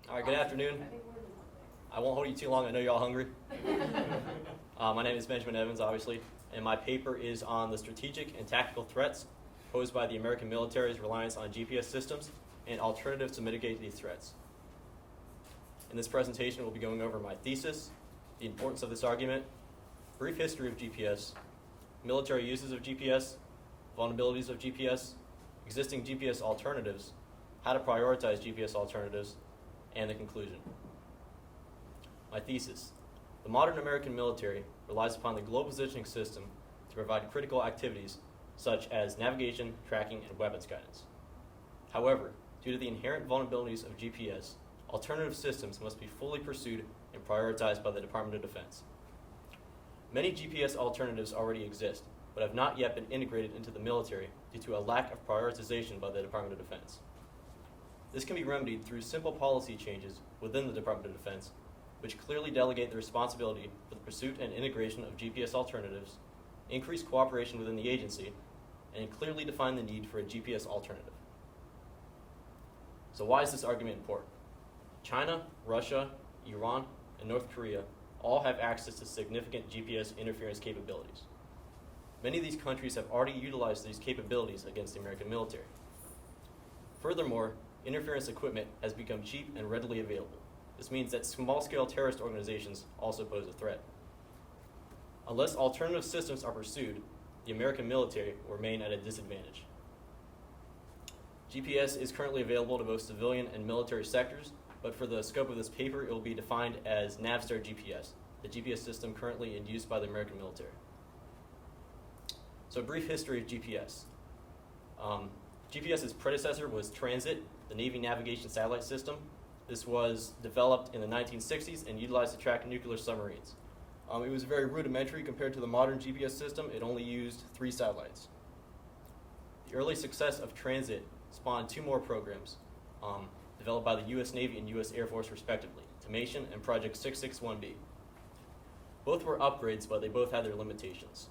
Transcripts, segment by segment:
All right, good afternoon. I won't hold you too long. I know you're all hungry. My name is Benjamin Evans, obviously, and my paper is on the strategic and tactical threats posed by the American military's reliance on GPS systems and alternatives to mitigate these threats. In this presentation, we'll be going over my thesis, the importance of this argument, brief history of GPS, military uses of GPS, vulnerabilities of GPS, existing GPS alternatives, how to prioritize GPS alternatives, and the conclusion. My thesis. The modern American military relies upon the global positioning system to provide critical activities such as navigation, tracking, and weapons guidance. However, due to the inherent vulnerabilities of GPS, alternative systems must be fully pursued and prioritized by the Department of Defense. Many GPS alternatives already exist, but have not yet been integrated into the military due to a lack of prioritization by the Department of Defense. This can be remedied through simple policy changes within the Department of Defense, which clearly delegate the responsibility for the pursuit and integration of GPS alternatives, increase cooperation within the agency, and clearly define the need for a GPS alternative. So why is this argument important? China, Russia, Iran, and North Korea all have access to significant GPS interference capabilities. Many of these countries have already utilized these capabilities against the American military. Furthermore, interference equipment has become cheap and readily available. This means that small-scale terrorist organizations also pose a threat. Unless alternative systems are pursued, the American military will remain at a disadvantage. GPS is currently available to both civilian and military sectors, but for the scope of this paper, it will be defined as Navstar GPS, the GPS system currently in use by the American military. So a brief history of GPS. GPS's predecessor was Transit, the Navy navigation satellite system. This was developed in the 1960s and utilized to track nuclear submarines. It was very rudimentary compared to the modern GPS system. It only used 3 satellites. The early success of Transit spawned 2 more programs developed by the U.S. Navy and U.S. Air Force respectively, Tomation and Project 661B. Both were upgrades, but they both had their limitations.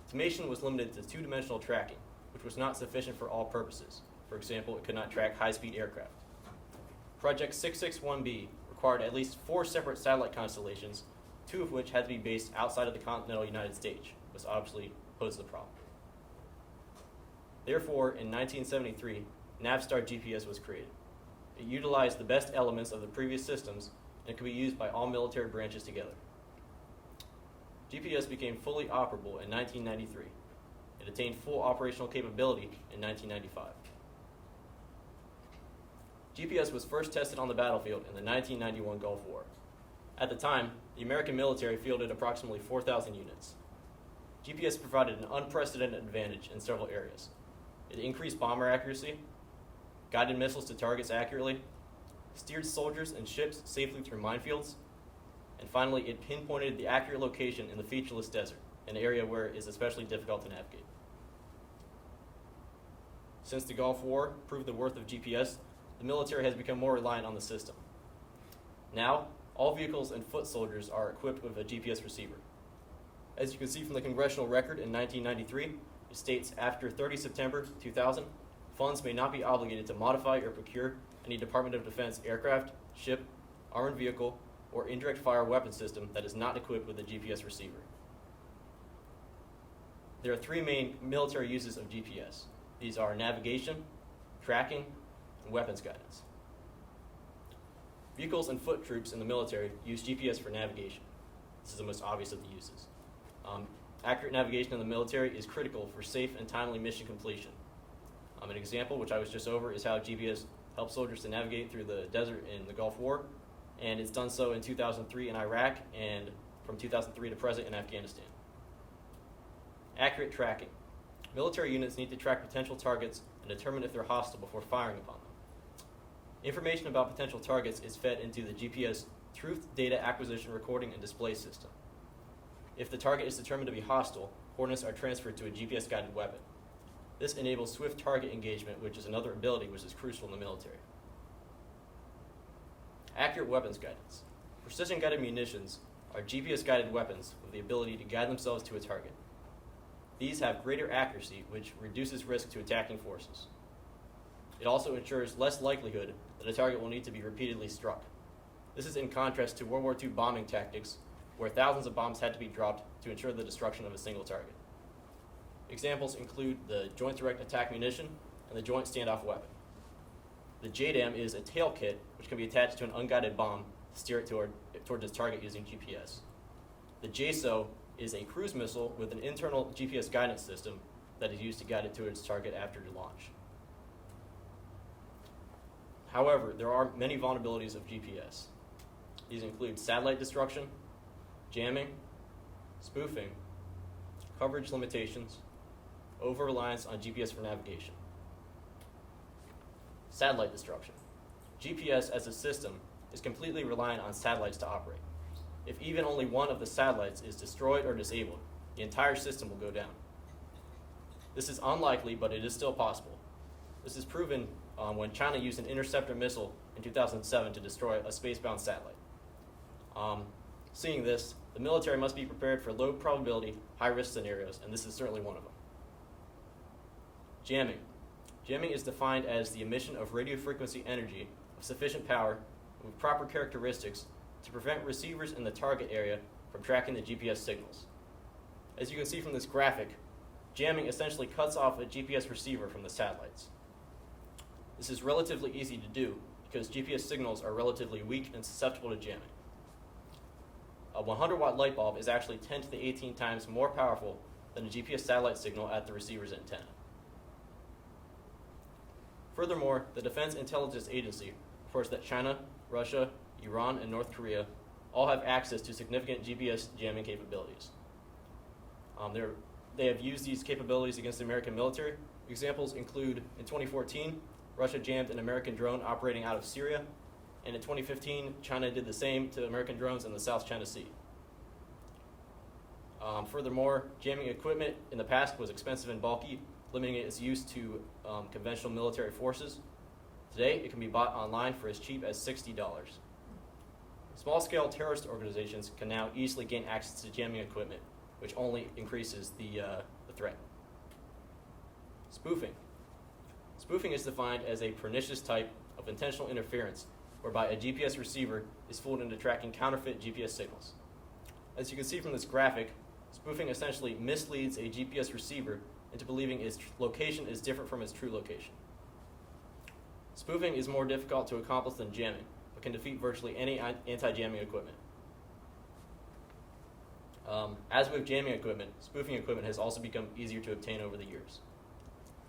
Tomation was limited to 2-dimensional tracking, which was not sufficient for all purposes. For example, it could not track high-speed aircraft. Project 661B required at least 4 separate satellite constellations, 2 of which had to be based outside of the continental United States, which obviously posed a problem. Therefore, in 1973, Navstar GPS was created. It utilized the best elements of the previous systems and could be used by all military branches together. GPS became fully operable in 1993. It attained full operational capability in 1995. GPS was first tested on the battlefield in the 1991 Gulf War. At the time, the American military fielded approximately 4,000 units. GPS provided an unprecedented advantage in several areas. It increased bomber accuracy, guided missiles to targets accurately, steered soldiers and ships safely through minefields, and finally, it pinpointed the accurate location in the featureless desert, an area where it is especially difficult to navigate. Since the Gulf War proved the worth of GPS, the military has become more reliant on the system. Now, all vehicles and foot soldiers are equipped with a GPS receiver. As you can see from the congressional record in 1993, it states after 30 September 2000, funds may not be obligated to modify or procure any Department of Defense aircraft, ship, armored vehicle, or indirect fire weapon system that is not equipped with a GPS receiver. There are 3 main military uses of GPS. These are navigation, tracking, and weapons guidance. Vehicles and foot troops in the military use GPS for navigation. This is the most obvious of the uses. Accurate navigation in the military is critical for safe and timely mission completion. An example, which I was just over, is how GPS helped soldiers to navigate through the desert in the Gulf War, and it's done so in 2003 in Iraq and from 2003 to present in Afghanistan. Accurate tracking. Military units need to track potential targets and determine if they're hostile before firing upon them. Information about potential targets is fed into the GPS Truth Data Acquisition Recording and Display System. If the target is determined to be hostile, coordinates are transferred to a GPS-guided weapon. This enables swift target engagement, which is another ability which is crucial in the military. Accurate weapons guidance. Precision-guided munitions are GPS-guided weapons with the ability to guide themselves to a target. These have greater accuracy, which reduces risk to attacking forces. It also ensures less likelihood that a target will need to be repeatedly struck. This is in contrast to World War II bombing tactics, where thousands of bombs had to be dropped to ensure the destruction of a single target. Examples include the Joint Direct Attack Munition and the Joint Standoff Weapon. The JDAM is a tail kit which can be attached to an unguided bomb to steer it towards its target using GPS. The JSO is a cruise missile with an internal GPS guidance system that is used to guide it to its target after launch. However, there are many vulnerabilities of GPS. These include satellite destruction, jamming, spoofing, coverage limitations, over-reliance on GPS for navigation. Satellite destruction. GPS as a system is completely reliant on satellites to operate. If even only one of the satellites is destroyed or disabled, the entire system will go down. This is unlikely, but it is still possible. This is proven when China used an interceptor missile in 2007 to destroy a space-bound satellite. Seeing this, the military must be prepared for low probability, high risk scenarios, and this is certainly one of them. Jamming. Jamming is defined as the emission of radio frequency energy of sufficient power with proper characteristics to prevent receivers in the target area from tracking the GPS signals. As you can see from this graphic, jamming essentially cuts off a GPS receiver from the satellites. This is relatively easy to do because GPS signals are relatively weak and susceptible to jamming. A 100-watt light bulb is actually 10 to the 18 times more powerful than a GPS satellite signal at the receiver's antenna. Furthermore, the Defense Intelligence Agency reports that China, Russia, Iran, and North Korea all have access to significant GPS jamming capabilities. They have used these capabilities against the American military. Examples include, in 2014, Russia jammed an American drone operating out of Syria, and in 2015, China did the same to American drones in the South China Sea. Furthermore, jamming equipment in the past was expensive and bulky, limiting its use to conventional military forces. Today, it can be bought online for as cheap as $60. Small-scale terrorist organizations can now easily gain access to jamming equipment, which only increases the threat. Spoofing. Spoofing is defined as a pernicious type of intentional interference whereby a GPS receiver is fooled into tracking counterfeit GPS signals. As you can see from this graphic, spoofing essentially misleads a GPS receiver into believing its location is different from its true location. Spoofing is more difficult to accomplish than jamming, but can defeat virtually any anti-jamming equipment. As with jamming equipment, spoofing equipment has also become easier to obtain over the years.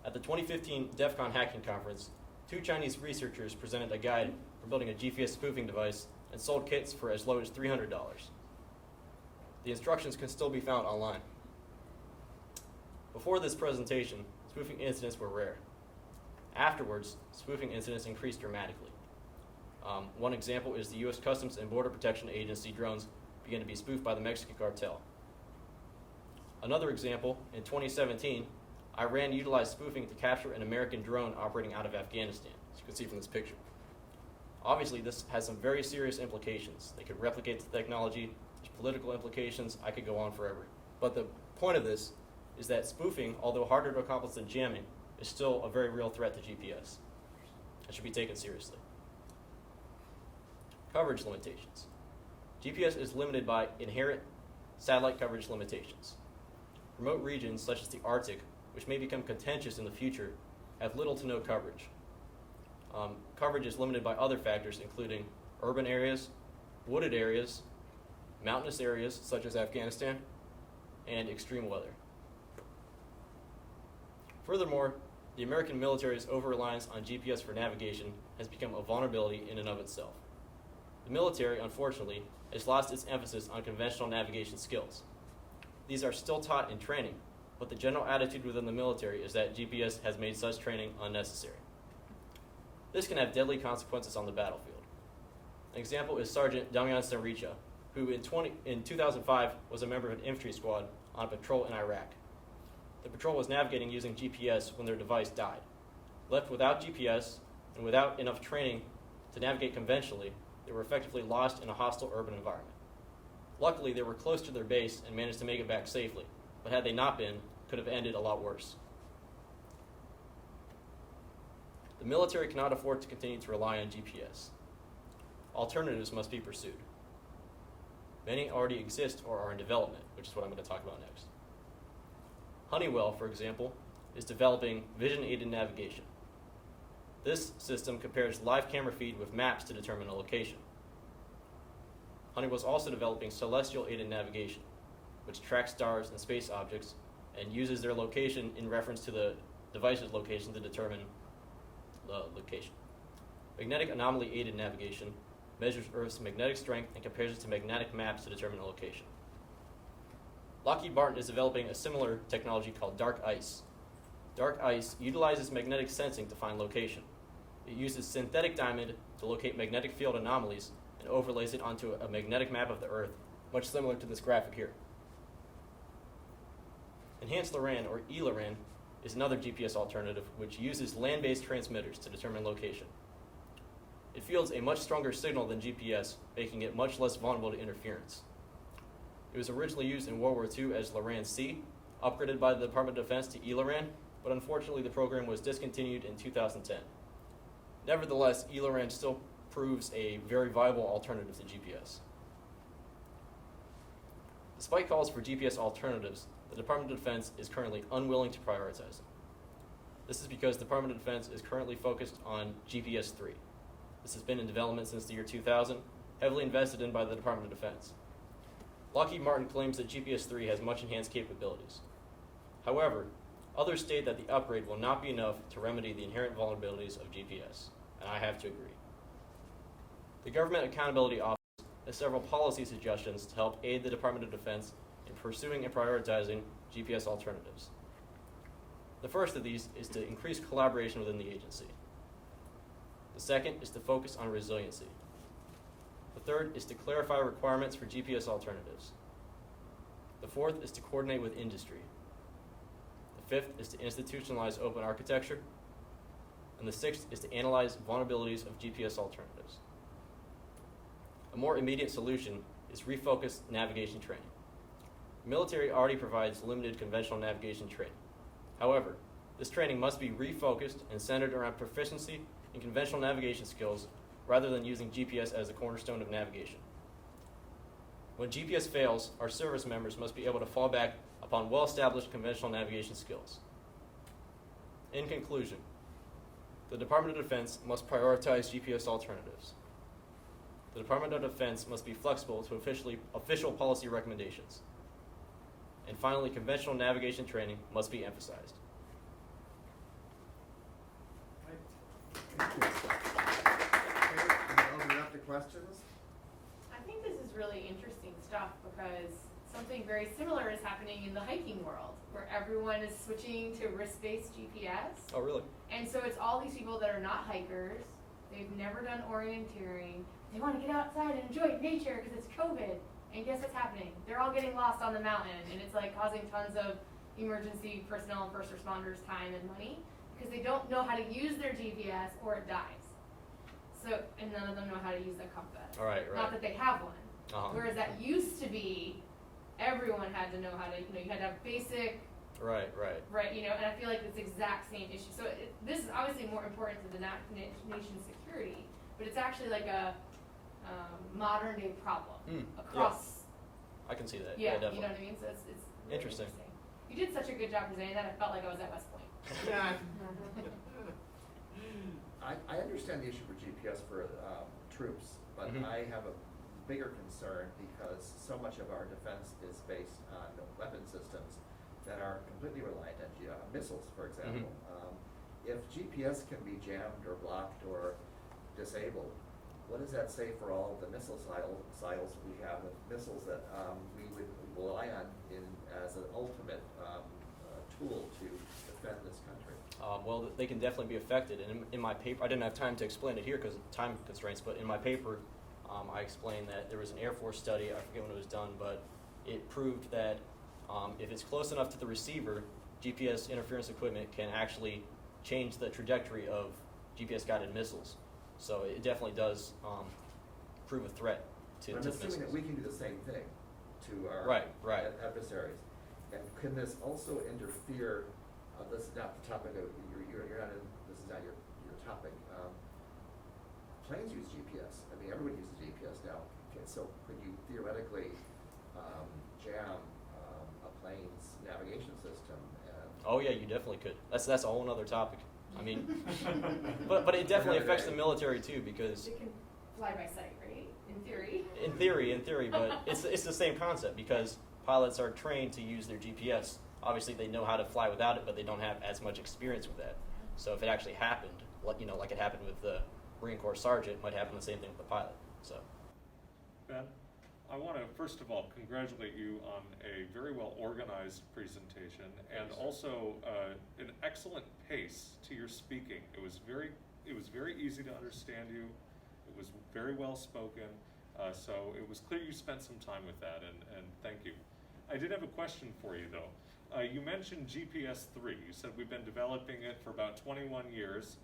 At the 2015 DEF CON hacking conference, 2 Chinese researchers presented a guide for building a GPS spoofing device and sold kits for as low as $300. The instructions can still be found online. Before this presentation, spoofing incidents were rare. Afterwards, spoofing incidents increased dramatically. One example is the U.S. Customs and Border Protection Agency drones began to be spoofed by the Mexican cartel. Another example, in 2017, Iran utilized spoofing to capture an American drone operating out of Afghanistan, as you can see from this picture. Obviously, this has some very serious implications. They could replicate the technology, there's political implications, I could go on forever. But the point of this is that spoofing, although harder to accomplish than jamming, is still a very real threat to GPS. It should be taken seriously. Coverage limitations. GPS is limited by inherent satellite coverage limitations. Remote regions such as the Arctic, which may become contentious in the future, have little to no coverage. Coverage is limited by other factors including urban areas, wooded areas, mountainous areas such as Afghanistan, and extreme weather. Furthermore, the American military's over-reliance on GPS for navigation has become a vulnerability in and of itself. The military, unfortunately, has lost its emphasis on conventional navigation skills. These are still taught in training, but the general attitude within the military is that GPS has made such training unnecessary. This can have deadly consequences on the battlefield. An example is Sergeant Damian Sanricha, who in 2005 was a member of an infantry squad on a patrol in Iraq. The patrol was navigating using GPS when their device died. Left without GPS and without enough training to navigate conventionally, they were effectively lost in a hostile urban environment. Luckily, they were close to their base and managed to make it back safely, but had they not been, it could have ended a lot worse. The military cannot afford to continue to rely on GPS. alternatives must be pursued. Many already exist or are in development, which is what I'm going to talk about next. Honeywell, for example, is developing vision-aided navigation. This system compares live camera feed with maps to determine a location. Honeywell is also developing celestial-aided navigation, which tracks stars and space objects and uses their location in reference to the device's location to determine the location. Magnetic anomaly-aided navigation measures Earth's magnetic strength and compares it to magnetic maps to determine a location. Lockheed Martin is developing a similar technology called dark ice. Dark ice utilizes magnetic sensing to find location. It uses synthetic diamond to locate magnetic field anomalies and overlays it onto a magnetic map of the Earth, much similar to this graphic here. Enhanced LORAN, or eLORAN, is another GPS alternative which uses land-based transmitters to determine location. It fields a much stronger signal than GPS, making it much less vulnerable to interference. It was originally used in World War II as LORAN-C, upgraded by the Department of Defense to eLORAN, but unfortunately the program was discontinued in 2010. Nevertheless, eLORAN still proves a very viable alternative to GPS. Despite calls for GPS alternatives, the Department of Defense is currently unwilling to prioritize them. This is because the Department of Defense is currently focused on GPS-3. This has been in development since the year 2000, heavily invested in by the Department of Defense. Lockheed Martin claims that GPS-3 has much enhanced capabilities. However, others state that the upgrade will not be enough to remedy the inherent vulnerabilities of GPS, and I have to agree. The Government Accountability Office has several policy suggestions to help aid the Department of Defense in pursuing and prioritizing GPS alternatives. The first of these is to increase collaboration within the agency. The second is to focus on resiliency. The third is to clarify requirements for GPS alternatives. The fourth is to coordinate with industry. The fifth is to institutionalize open architecture. And the sixth is to analyze vulnerabilities of GPS alternatives. A more immediate solution is refocused navigation training. The military already provides limited conventional navigation training. However, this training must be refocused and centered around proficiency in conventional navigation skills rather than using GPS as the cornerstone of navigation. When GPS fails, our service members must be able to fall back upon well-established conventional navigation skills. In conclusion, the Department of Defense must prioritize GPS alternatives. The Department of Defense must be flexible to official policy recommendations. And finally, conventional navigation training must be emphasized. Thank you. Okay, we'll open it up to questions. I think this is really interesting stuff because something very similar is happening in the hiking world where everyone is switching to wrist-based GPS. Oh, really? And so it's all these people that are not hikers. They've never done orienteering. They want to get outside and enjoy nature because it's COVID. And guess what's happening? They're all getting lost on the mountain, and it's like causing tons of emergency personnel and first responders time and money because they don't know how to use their GPS or it dies. So, and none of them know how to use a compass. All right. Not that they have one. Uh-huh. Whereas that used to be, everyone had to know how to, you had to have basic. Right. And I feel like it's the exact same issue. So this is obviously more important to the nation's security, but it's actually like a modern day problem across. Yeah. I can see that. Yeah, definitely. you know what I mean? So it's really interesting. You did such a good job presenting that. I felt like I was at West Point. I understand the issue for GPS for troops, but I have a bigger concern because so much of our defense is based on weapon systems that are completely reliant on missiles, for example. If GPS can be jammed or blocked or disabled, what does that say for all of the missile silos we have with missiles that we would rely on as an ultimate tool to defend this country? Well, they can definitely be affected. And in my paper, I didn't have time to explain it here because of time constraints, but in my paper, I explained that there was an Air Force study, I forget when it was done, but it proved that if it's close enough to the receiver, GPS interference equipment can actually change the trajectory of GPS-guided missiles. So it definitely does prove a threat to I'm the assuming missiles. that we can do the same thing to our Right. adversaries. And can this also interfere? This is not the topic of you're not in. This is not your topic. planes use GPS. I mean, everybody uses GPS now. Okay, so could you theoretically jam a plane's navigation system? And Oh yeah, you definitely could. That's a whole other topic. I mean, but it definitely affects the military too, because It can fly by sight, right? In theory. in theory, but it's the same concept, because pilots are trained to use their GPS. Obviously, they know how to fly without it, but they don't have as much experience with that. So if it actually happened, like it happened with the Marine Corps sergeant, it might happen the same thing with the pilot. So. Ben, I want to first of all congratulate you on a very well organized presentation and also an excellent pace to your speaking. It was very easy to understand you. It was very well spoken. So it was clear you spent some time with that, and thank you. I did have a question for you though. You mentioned GPS 3. You said we've been developing it for about 21 years,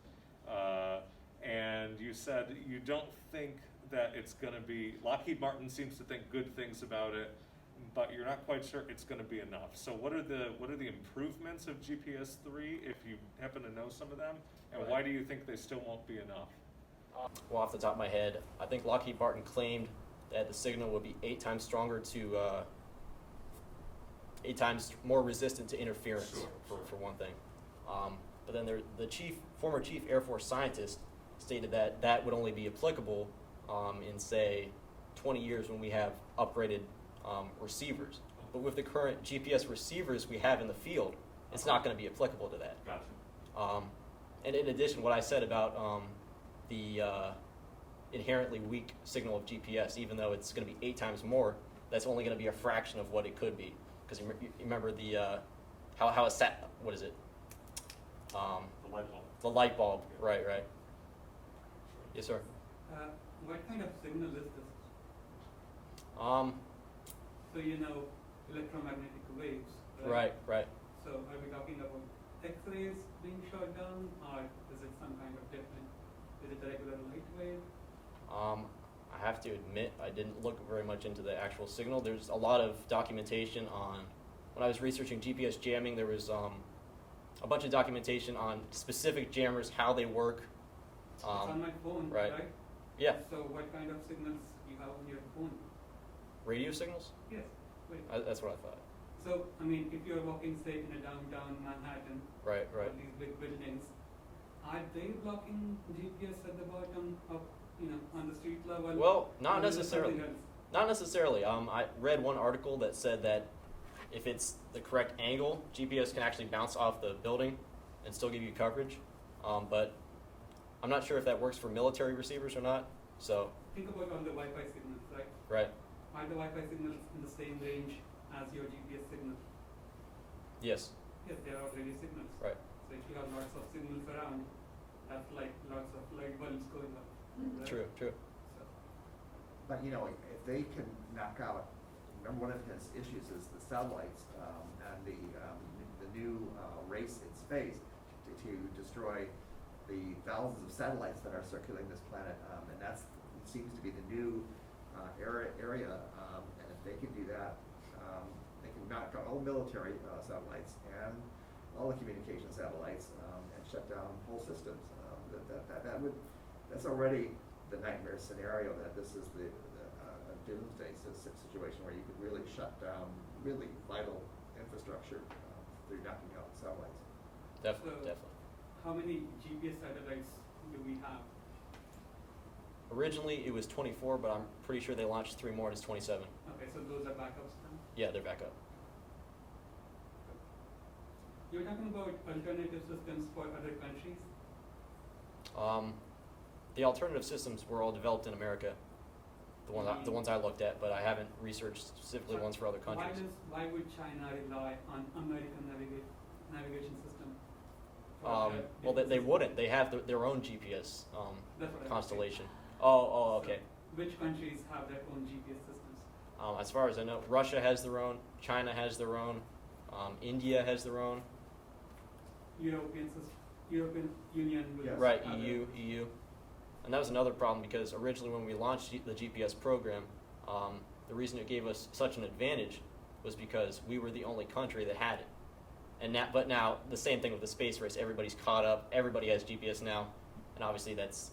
and you said you don't think that it's going to be, Lockheed Martin seems to think good things about it, but you're not quite sure it's going to be enough. So what are the improvements of GPS 3, if you happen to know some of them, and Right. why do you think they still won't be enough? Well, off the top of my head, I think Lockheed Martin claimed that the signal would be 8 times stronger to 8 times more resistant to interference, for one thing. But then the former chief Air Force scientist stated that that would only be applicable in, say, 20 years when we have upgraded receivers. But with the current GPS receivers we have in the field, it's not going to be applicable to that. Gotcha. And in addition, what I said about the inherently weak signal of GPS, even though it's going to be 8 times more, that's only going to be a fraction of what it could be. Because you remember the how a sat, what is it? The light bulb. The light bulb, right. Yes, sir. What kind of signal is this? Um, So electromagnetic waves. right. So are we talking about X-rays being shot down, or is it some kind of different? Is it a regular light wave? I have to admit, I didn't look very much into the actual signal. There's a lot of documentation on, when I was researching GPS jamming, there was a bunch of documentation on specific jammers, how they work. It's on my phone, right. right? Yeah, So what kind of signals you have on your phone? radio signals? Yes. Wait. That's what I thought. So I mean, if you're walking, say, in a downtown Manhattan, Right. all these big buildings, are they blocking GPS at the bottom of on the street level? Well, not Or is it necessarily. something else? Not necessarily. I read one article that said that if it's the correct angle, GPS can actually bounce off the building and still give you coverage. But I'm not sure if that works for military receivers or not. So, Think about all the Wi-Fi signals, right? right. Are the Wi-Fi signals in the same range as your GPS signal? Yes. Yes, they are radio signals. Right. So if you have lots of signals around, that's like lots of light bulbs going up. Right? True. So, But if they can knock out, remember one of his issues is the satellites and the new race in space to destroy the thousands of satellites that are circulating this planet, and that seems to be the new area. And if they can do that, they can knock out all military satellites and all the communication satellites and shut down whole systems. That's already the nightmare scenario, that this is the doomsday situation where you could really shut down really vital infrastructure through knocking out satellites. Definitely. how many GPS satellites do we have? Originally, it was 24, but I'm pretty sure they launched 3 more, and it's 27. Okay, so those are backups then? Yeah, they're back up. You're talking about alternative systems for other countries? The alternative systems were all developed in America, the ones I looked at, but I haven't researched specifically ones for other countries. Why would China rely on American navigation system? for their Well, they system? wouldn't. They have their own GPS That's what I constellation. said. Oh, okay. So which countries have their own GPS systems? As far as I know, Russia has their own, China has their own, India has their own. European Union will Yes. Right, have EU. And that was another problem, because originally when we launched the GPS program, the reason it gave us such an advantage was because we were the only country that had it. But now the same thing with the space race. Everybody's caught up. Everybody has GPS now, and obviously that's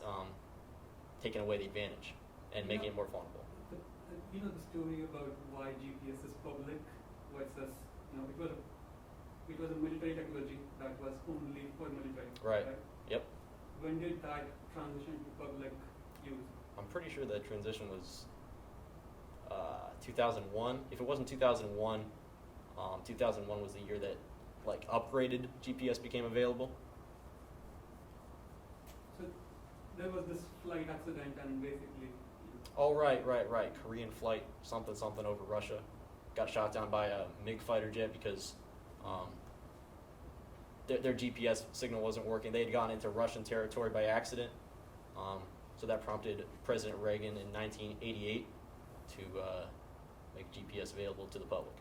taking away the advantage and making it more vulnerable. You know the story about why GPS is public versus, it was a military technology that was only for military. Right. Yep. When did that transition to public use? I'm pretty sure that transition was 2001. If it wasn't 2001, 2001 was the year that like upgraded GPS became available. So there was this flight accident and basically. Oh, right. Korean flight, something over Russia. Got shot down by a MiG fighter jet because their GPS signal wasn't working. They had gone into Russian territory by accident. So that prompted President Reagan in 1988 to make GPS available to the public.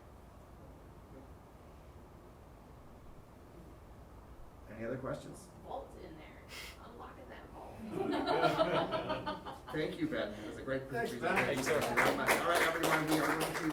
Any other questions? Vault's in there. Unlocking that vault. Thank you, Ben. It was a great Thanks, presentation. Ben. Thank you, sir. Thank you very much. All right, everyone, we are going to